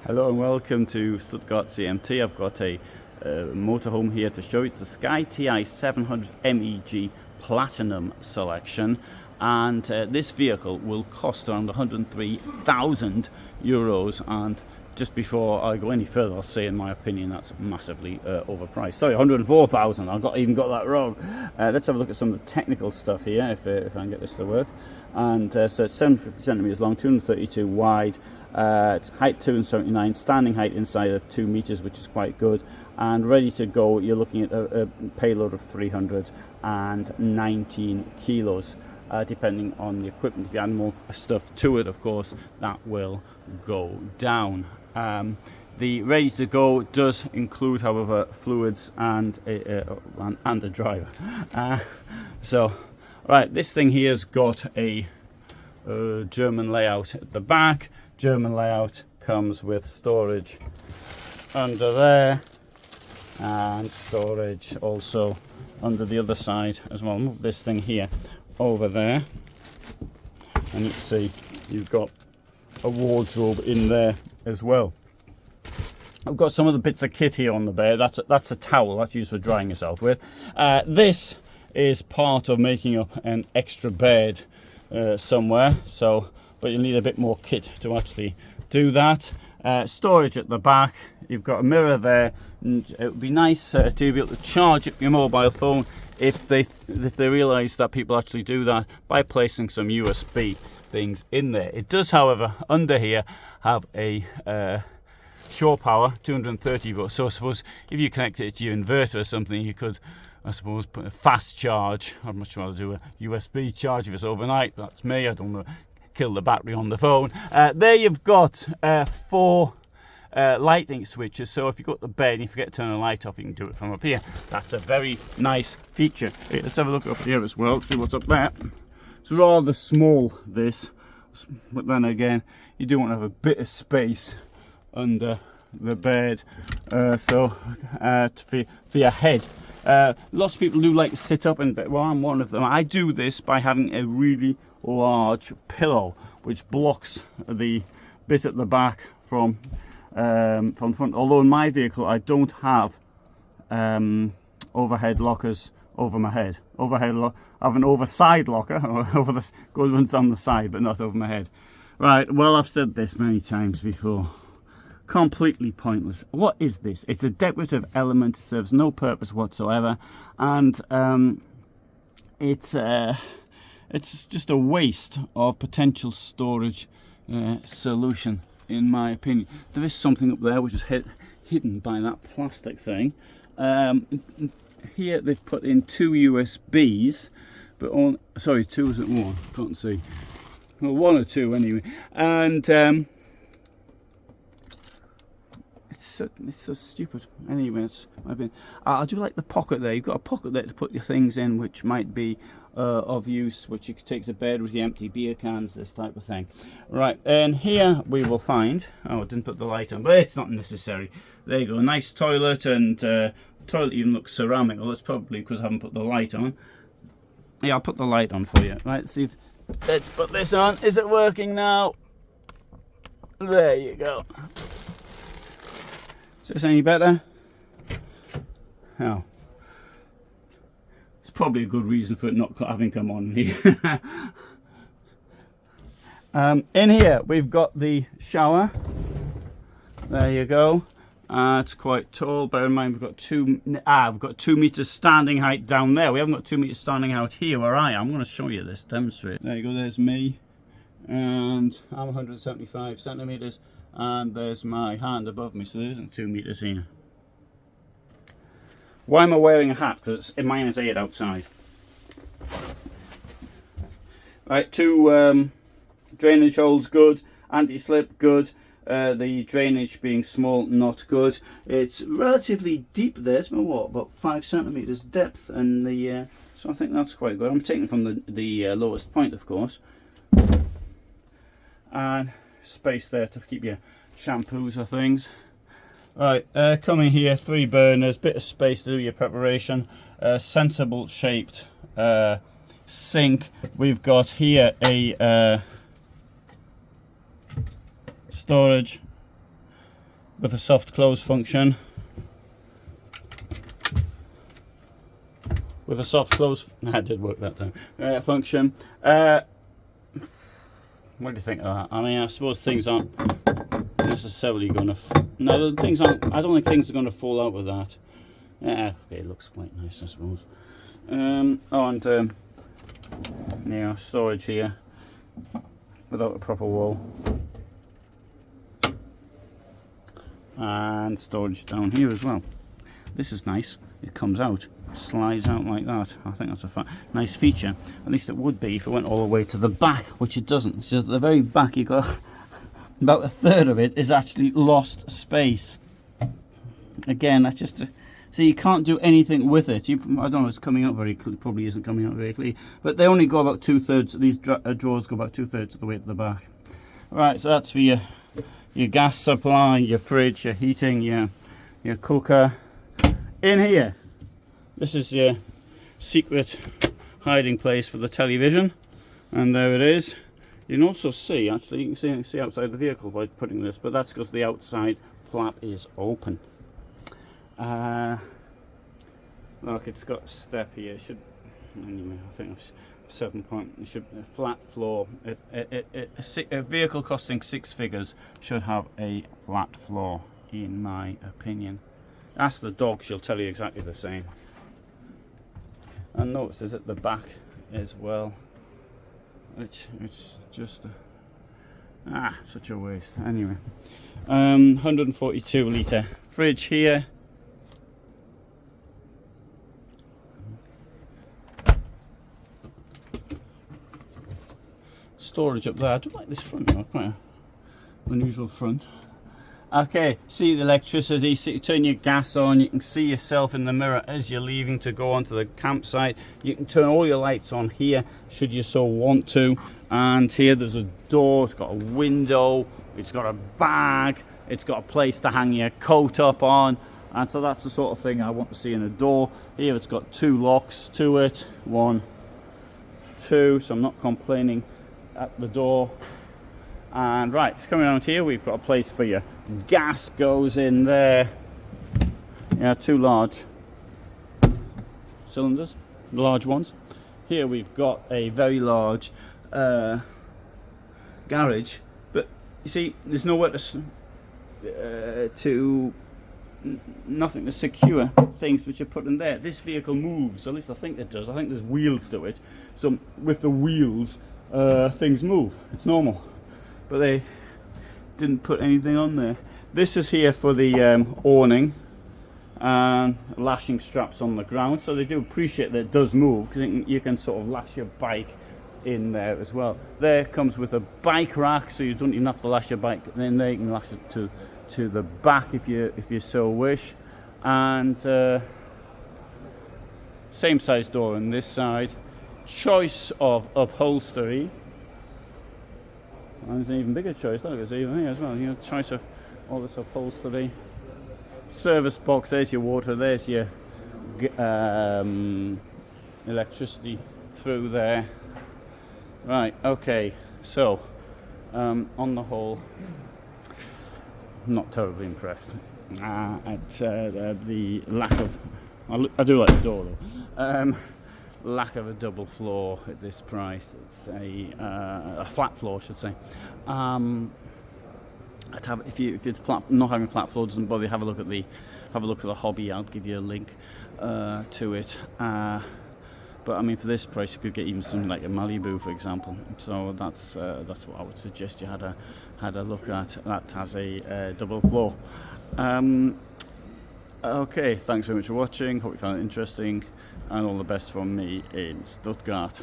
Hello and welcome to Stuttgart CMT. I've got a motorhome here to show you. It's the Sky Ti 700 MEG Platinum selection, and this vehicle will cost around 103,000 euros. And just before I go any further, I'll say in my opinion that's massively overpriced. Sorry, 104,000. Even got that wrong. Let's have a look at some of the technical stuff here if I can get this to work. And so it's 750 centimeters long, 232 wide. It's height 279, standing height inside of 2 meters, which is quite good. And ready to go, you're looking at a payload of 319 kilos, depending on the equipment. If you add more stuff to it, of course, that will go down. The ready to go does include, however, fluids and a driver. Right, this thing here's got a German layout at the back. German layout comes with storage under there and storage also under the other side as well. Move this thing here over there, and you can see you've got a wardrobe in there as well. I've got some of the bits of kit here on the bed. That's a towel that's used for drying yourself with. This is part of making up an extra bed somewhere, but you'll need a bit more kit to actually do that. Storage at the back. You've got a mirror there, and it would be nice to be able to charge up your mobile phone if they realise that people actually do that by placing some USB things in there. It does, however, under here have a shore power 230 volts. So I suppose if you connect it to your inverter or something, you could, I suppose, put a fast charge. I'd much rather do a USB charge if it's overnight. That's me. I don't want to kill the battery on the phone. There you've got 4 lighting switches, so if you go to bed and you forget to turn the light off, you can do it from up here. That's a very nice feature. Hey, let's have a look up here as well, see what's up there. It's rather small, this, but then again, you do want to have a bit of space under the bed, for your head. Lots of people do like to sit up in bed. Well, I'm one of them. I do this by having a really large pillow which blocks the bit at the back from the front. Although in my vehicle I don't have overhead lockers over my head. I have an overside locker over the ones on the side, but not over my head. Right, well, I've said this many times before. Completely pointless. What is this? It's a decorative element. It serves no purpose whatsoever, and it's just a waste of potential storage solution, in my opinion. There is something up there which is hidden by that plastic thing. Here they've put in 2 USBs, but sorry, 2 isn't 1. Can't see. Well, 1 or 2 anyway, and it's so stupid. Anyway, I do like the pocket there. You've got a pocket there to put your things in, which might be of use, which you could take to bed with the empty beer cans, this type of thing. Right, and here we will find, I didn't put the light on, but it's not necessary. There you go, a nice toilet, and the toilet even looks ceramic. Well, that's probably because I haven't put the light on. Yeah, I'll put the light on for you. Right, let's put this on. Is it working now? There you go. Is this any better? Oh. It's probably a good reason for it not having come on here. In here we've got the shower. There you go. It's quite tall. Bear in mind we've got 2 meters standing height down there. We haven't got 2 meters standing height here where I am. I'm going to show you this, demonstrate. There you go, there's me. And I'm 175 centimeters. And there's my hand above me, so there isn't 2 meters here. Why am I wearing a hat? Because mine is aired outside. Right, 2 drainage holes, good. Anti-slip, good. The drainage being small, not good. It's relatively deep there. It's about 5 centimeters depth, and so I think that's quite good. I'm taking from the lowest point, of course. And space there to keep your shampoos or things. Right, coming here, 3 burners, bit of space to do your preparation, sensible shaped sink. We've got here a storage with a soft close function. With a soft close, that did work that time. Function. What do you think of that? I mean, I suppose things aren't necessarily going to. No, the things aren't. I don't think things are going to fall out with that. Yeah, okay, it looks quite nice, I suppose. Yeah, storage here without a proper wall, and storage down here as well. This is nice. It comes out, slides out like that. I think that's a nice feature. At least it would be if it went all the way to the back, which it doesn't. It's just at the very back. You got about a third of it is actually lost space. Again, that's just. So you can't do anything with it. I don't know, it's coming out very clear, probably isn't coming out very clear, but they only go about 2/3, these drawers go about 2/3 of the way to the back. Right, so that's for your gas supply, your fridge, your heating, your cooker. In here, this is your secret hiding place for the television, and there it is. You can also see, actually, you can see outside the vehicle by putting this, but that's because the outside flap is open. Look, it's got a step here. It should, anyway, I think I've 7 point. It should a flat floor. A vehicle costing 6 figures should have a flat floor, in my opinion. Ask the dog; she'll tell you exactly the same. And notice it's at the back as well, which it's just such a waste. Anyway, 142 litre fridge here. Storage up there. I do like this front though, quite an unusual front. Okay, see the electricity, so you turn your gas on, you can see yourself in the mirror as you're leaving to go onto the campsite. You can turn all your lights on here, should you so want to. And here there's a door, it's got a window, it's got a bag, it's got a place to hang your coat up on. And so that's the sort of thing I want to see in a door. Here it's got 2 locks to it, 1, 2, so I'm not complaining at the door. And right, it's coming out here, we've got a place for your gas goes in there. Yeah, 2 large cylinders, the large ones. Here we've got a very large garage, but you see there's nowhere nothing to secure things which are put in there. This vehicle moves, at least I think it does. I think there's wheels to it, so with the wheels things move, it's normal, but they didn't put anything on there. This is here for the awning and lashing straps on the ground, so they do appreciate that it does move, because you can sort of lash your bike in there as well. There comes with a bike rack, so you don't even have to lash your bike in there. You can lash it to the back if you so wish. And same size door on this side. Choice of upholstery, and it's an even bigger choice. Look, it's even here as well. You know, choice of all this upholstery. Service box. There's your water. There's your electricity through there. Right. Okay. So, on the whole, not terribly impressed at the lack of. I do like the door though. Lack of a double floor at this price. It's a flat floor, I should say. I'd have, if it's flat, not having a flat floor doesn't bother you, have a look at the hobby. I'll give you a link to it. But I mean, for this price, you could get even something like a Malibu, for example. So that's what I would suggest you had a look at. That has a double floor. Okay, thanks very much for watching. Hope you found it interesting, and all the best from me in Stuttgart.